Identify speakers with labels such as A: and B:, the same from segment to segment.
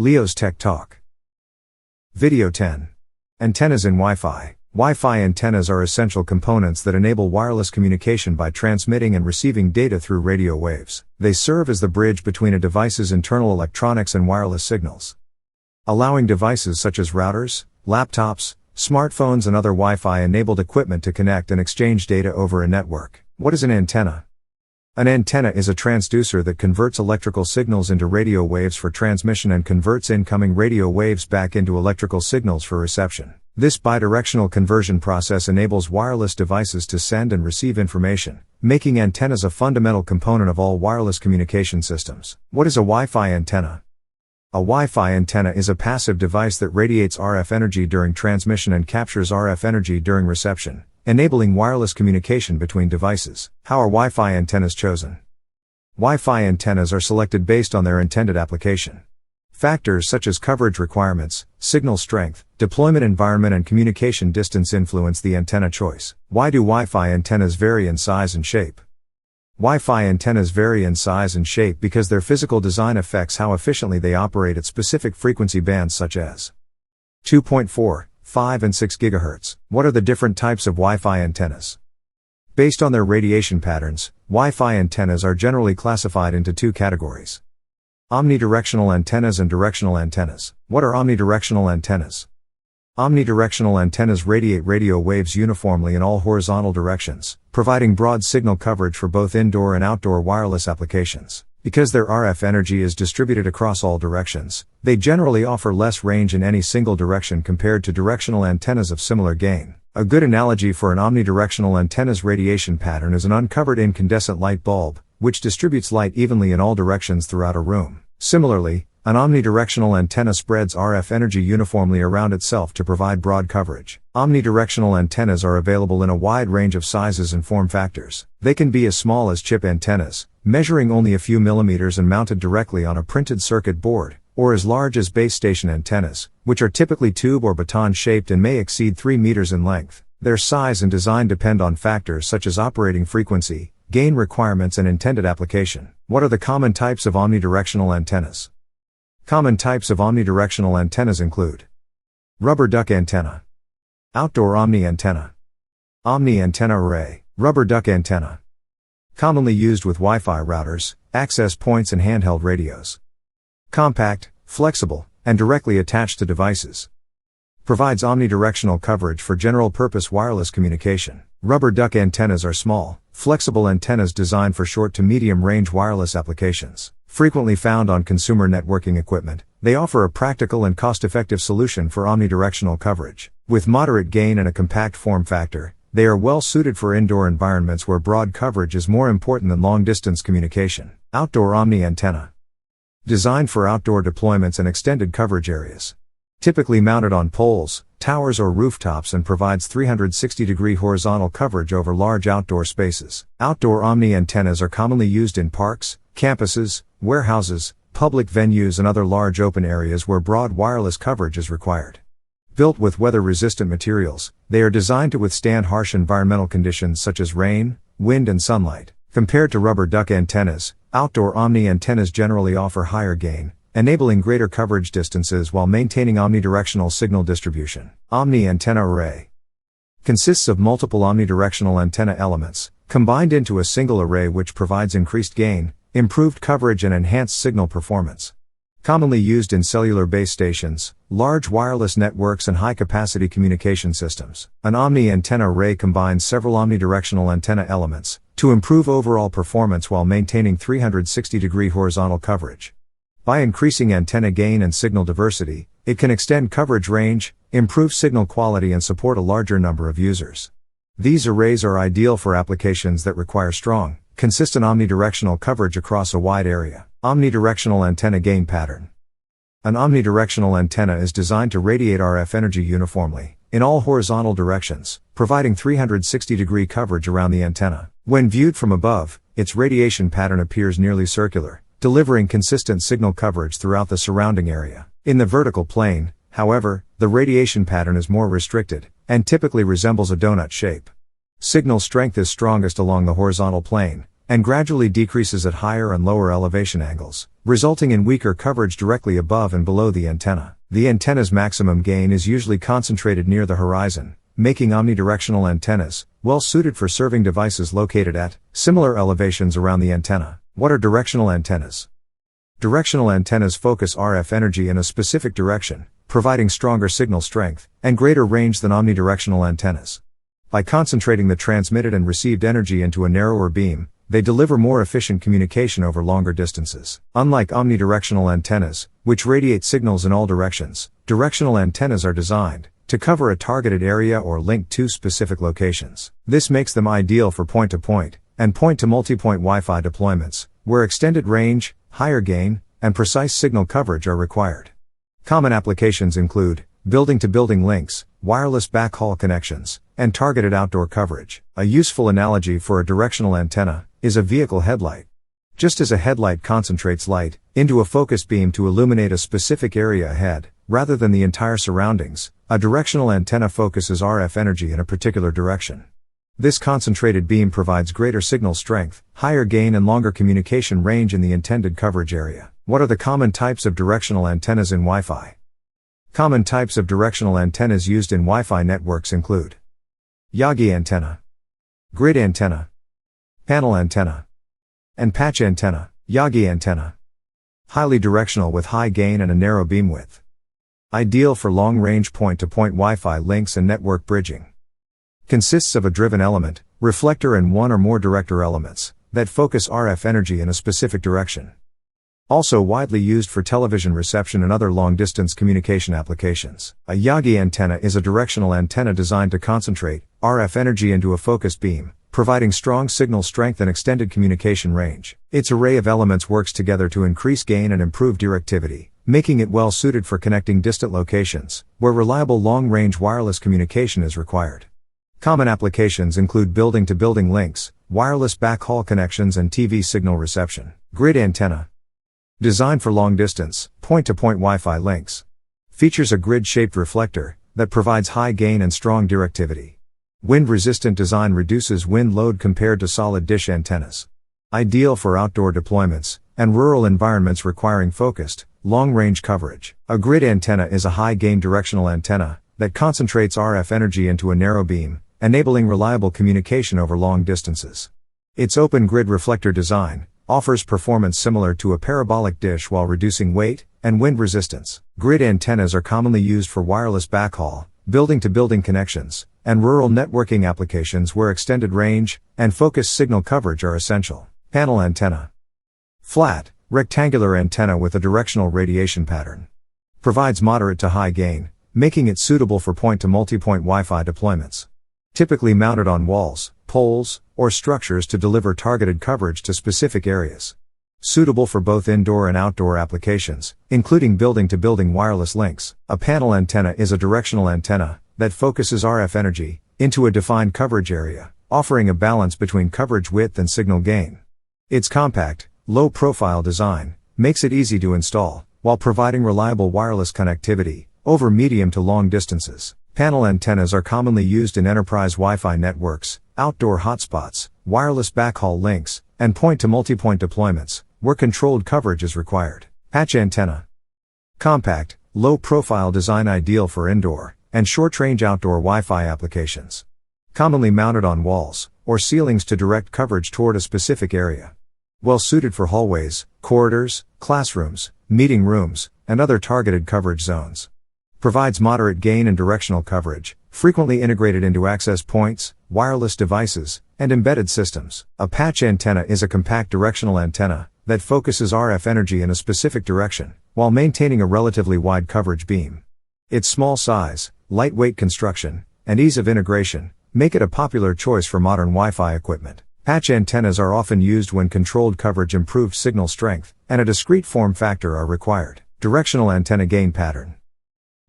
A: Leo's Tech Talk. Video 10. Antennas in Wi-Fi. Wi-Fi antennas are essential components that enable wireless communication by transmitting and receiving data through radio waves. They serve as the bridge between a device's internal electronics and wireless signals, allowing devices such as routers, laptops, smartphones and other Wi-Fi enabled equipment to connect and exchange data over a network. What is an antenna? An antenna is a transducer that converts electrical signals into radio waves for transmission and converts incoming radio waves back into electrical signals for reception. This bidirectional conversion process enables wireless devices to send and receive information, making antennas a fundamental component of all wireless communication systems. What is a Wi-Fi antenna? A Wi-Fi antenna is a passive device that radiates RF energy during transmission and captures RF energy during reception, enabling wireless communication between devices. How are Wi-Fi antennas chosen? Wi-Fi antennas are selected based on their intended application. Factors such as coverage requirements, signal strength, deployment environment and communication distance influence the antenna choice. Why do Wi-Fi antennas vary in size and shape? Wi-Fi antennas vary in size and shape because their physical design affects how efficiently they operate at specific frequency bands such as 2.4, 5 and 6 GHz. What are the different types of Wi-Fi antennas? Based on their radiation patterns, Wi-Fi antennas are generally classified into two categories: omnidirectional antennas and directional antennas. What are omnidirectional antennas? Omnidirectional antennas radiate radio waves uniformly in all horizontal directions, providing broad signal coverage for both indoor and outdoor wireless applications. Because their RF energy is distributed across all directions, they generally offer less range in any single direction compared to directional antennas of similar gain. A good analogy for an omnidirectional antenna's radiation pattern is an uncovered incandescent light bulb, which distributes light evenly in all directions throughout a room. Similarly, an omnidirectional antenna spreads RF energy uniformly around itself to provide broad coverage. Omnidirectional antennas are available in a wide range of sizes and form factors. They can be as small as chip antennas, measuring only a few millimeters and mounted directly on a printed circuit board, or as large as base station antennas, which are typically tube or baton shaped and may exceed 3 meters in length. Their size and design depend on factors such as operating frequency, gain requirements and intended application. What are the common types of omnidirectional antennas? Common types of omnidirectional antennas include rubber duck antenna, outdoor omni antenna, omni antenna array, rubber duck antenna. Commonly used with Wi-Fi routers, access points and handheld radios. Compact, flexible, and directly attached to devices. Provides omnidirectional coverage for general-purpose wireless communication. Rubber duck antennas are small, flexible antennas designed for short to medium-range wireless applications. Frequently found on consumer networking equipment, they offer a practical and cost-effective solution for omnidirectional coverage. With moderate gain and a compact form factor, they are well suited for indoor environments where broad coverage is more important than long-distance communication. Outdoor omni antenna. Designed for outdoor deployments and extended coverage areas. Typically mounted on poles, towers or rooftops and provides 360-degree horizontal coverage over large outdoor spaces. Outdoor omni antennas are commonly used in parks, campuses, warehouses, public venues and other large open areas where broad wireless coverage is required. Built with weather-resistant materials, they are designed to withstand harsh environmental conditions such as rain, wind and sunlight. Compared to rubber duck antennas, outdoor omni antennas generally offer higher gain, enabling greater coverage distances while maintaining omnidirectional signal distribution. Omni antenna array consists of multiple omnidirectional antenna elements, combined into a single array which provides increased gain, improved coverage and enhanced signal performance. Commonly used in cellular base stations, large wireless networks and high-capacity communication systems. An omni antenna array combines several omnidirectional antenna elements to improve overall performance while maintaining 360-degree horizontal coverage. By increasing antenna gain and signal diversity, it can extend coverage range, improve signal quality and support a larger number of users. These arrays are ideal for applications that require strong, consistent omnidirectional coverage across a wide area. Omnidirectional antenna gain pattern. An omnidirectional antenna is designed to radiate RF energy uniformly, in all horizontal directions, providing 360-degree coverage around the antenna. When viewed from above, its radiation pattern appears nearly circular, delivering consistent signal coverage throughout the surrounding area. In the vertical plane, however, the radiation pattern is more restricted, and typically resembles a donut shape. Signal strength is strongest along the horizontal plane, and gradually decreases at higher and lower elevation angles, resulting in weaker coverage directly above and below the antenna. The antenna's maximum gain is usually concentrated near the horizon, making omnidirectional antennas well suited for serving devices located at similar elevations around the antenna. What are directional antennas? Directional antennas focus RF energy in a specific direction, providing stronger signal strength and greater range than omnidirectional antennas. By concentrating the transmitted and received energy into a narrower beam, they deliver more efficient communication over longer distances. Unlike omnidirectional antennas, which radiate signals in all directions, directional antennas are designed to cover a targeted area or link two specific locations. This makes them ideal for point-to-point and point-to-multipoint Wi-Fi deployments, where extended range, higher gain, and precise signal coverage are required. Common applications include building-to-building links, wireless backhaul connections, and targeted outdoor coverage. A useful analogy for a directional antenna is a vehicle headlight. Just as a headlight concentrates light into a focus beam to illuminate a specific area ahead, rather than the entire surroundings, a directional antenna focuses RF energy in a particular direction. This concentrated beam provides greater signal strength, higher gain and longer communication range in the intended coverage area. What are the common types of directional antennas in Wi-Fi? Common types of directional antennas used in Wi-Fi networks include Yagi antenna, grid antenna, panel antenna, and patch antenna. Yagi antenna. Highly directional with high gain and a narrow beam width. Ideal for long-range point-to-point Wi-Fi links and network bridging. Consists of a driven element, reflector and one or more director elements that focus RF energy in a specific direction. Also widely used for television reception and other long-distance communication applications. A Yagi antenna is a directional antenna designed to concentrate RF energy into a focused beam, providing strong signal strength and extended communication range. Its array of elements works together to increase gain and improve directivity, making it well suited for connecting distant locations, where reliable long-range wireless communication is required. Common applications include building-to-building links, wireless backhaul connections and TV signal reception. Grid antenna. Designed for long-distance, point-to-point Wi-Fi links. Features a grid-shaped reflector that provides high gain and strong directivity. Wind-resistant design reduces wind load compared to solid dish antennas. Ideal for outdoor deployments and rural environments requiring focused, long-range coverage. A grid antenna is a high-gain directional antenna that concentrates RF energy into a narrow beam, enabling reliable communication over long distances. Its open grid reflector design offers performance similar to a parabolic dish while reducing weight and wind resistance. Grid antennas are commonly used for wireless backhaul, building-to-building connections, and rural networking applications where extended range and focused signal coverage are essential. Panel antenna. Flat, rectangular antenna with a directional radiation pattern. Provides moderate to high gain, making it suitable for point-to-multipoint Wi-Fi deployments. Typically mounted on walls, poles, or structures to deliver targeted coverage to specific areas. Suitable for both indoor and outdoor applications, including building-to-building wireless links. A panel antenna is a directional antenna that focuses RF energy into a defined coverage area, offering a balance between coverage width and signal gain. Its compact, low-profile design makes it easy to install, while providing reliable wireless connectivity over medium to long distances. Panel antennas are commonly used in enterprise Wi-Fi networks, outdoor hotspots, wireless backhaul links, and point-to-multipoint deployments, where controlled coverage is required. Patch antenna. Compact, low-profile design ideal for indoor and short-range outdoor Wi-Fi applications. Commonly mounted on walls or ceilings to direct coverage toward a specific area. Well suited for hallways, corridors, classrooms, meeting rooms, and other targeted coverage zones. Provides moderate gain and directional coverage, frequently integrated into access points, wireless devices, and embedded systems. A patch antenna is a compact directional antenna that focuses RF energy in a specific direction, while maintaining a relatively wide coverage beam. Its small size, lightweight construction, and ease of integration make it a popular choice for modern Wi-Fi equipment. Patch antennas are often used when controlled coverage, improved signal strength, and a discrete form factor are required. Directional antenna gain pattern.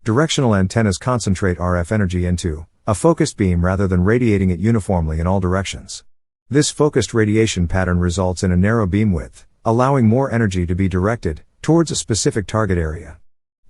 A: Directional antennas concentrate RF energy into a focused beam rather than radiating it uniformly in all directions. This focused radiation pattern results in a narrow beam width, allowing more energy to be directed towards a specific target area.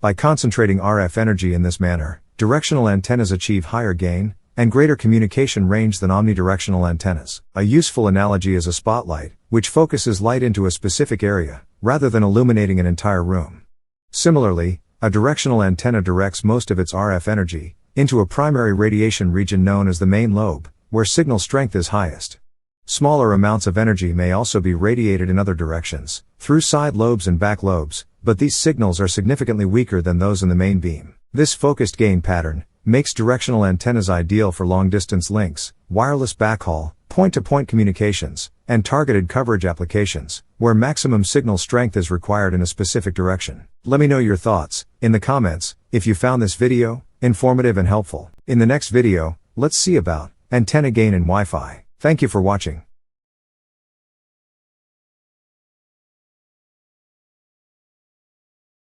A: By concentrating RF energy in this manner, directional antennas achieve higher gain and greater communication range than omnidirectional antennas. A useful analogy is a spotlight, which focuses light into a specific area, rather than illuminating an entire room. Similarly, a directional antenna directs most of its RF energy into a primary radiation region known as the main lobe, where signal strength is highest. Smaller amounts of energy may also be radiated in other directions, through side lobes and back lobes, but these signals are significantly weaker than those in the main beam. This focused gain pattern makes directional antennas ideal for long-distance links, wireless backhaul, point-to-point communications, and targeted coverage applications, where maximum signal strength is required in a specific direction. Let me know your thoughts in the comments if you found this video informative and helpful. In the next video, let's see about antenna gain in Wi-Fi. Thank you for watching.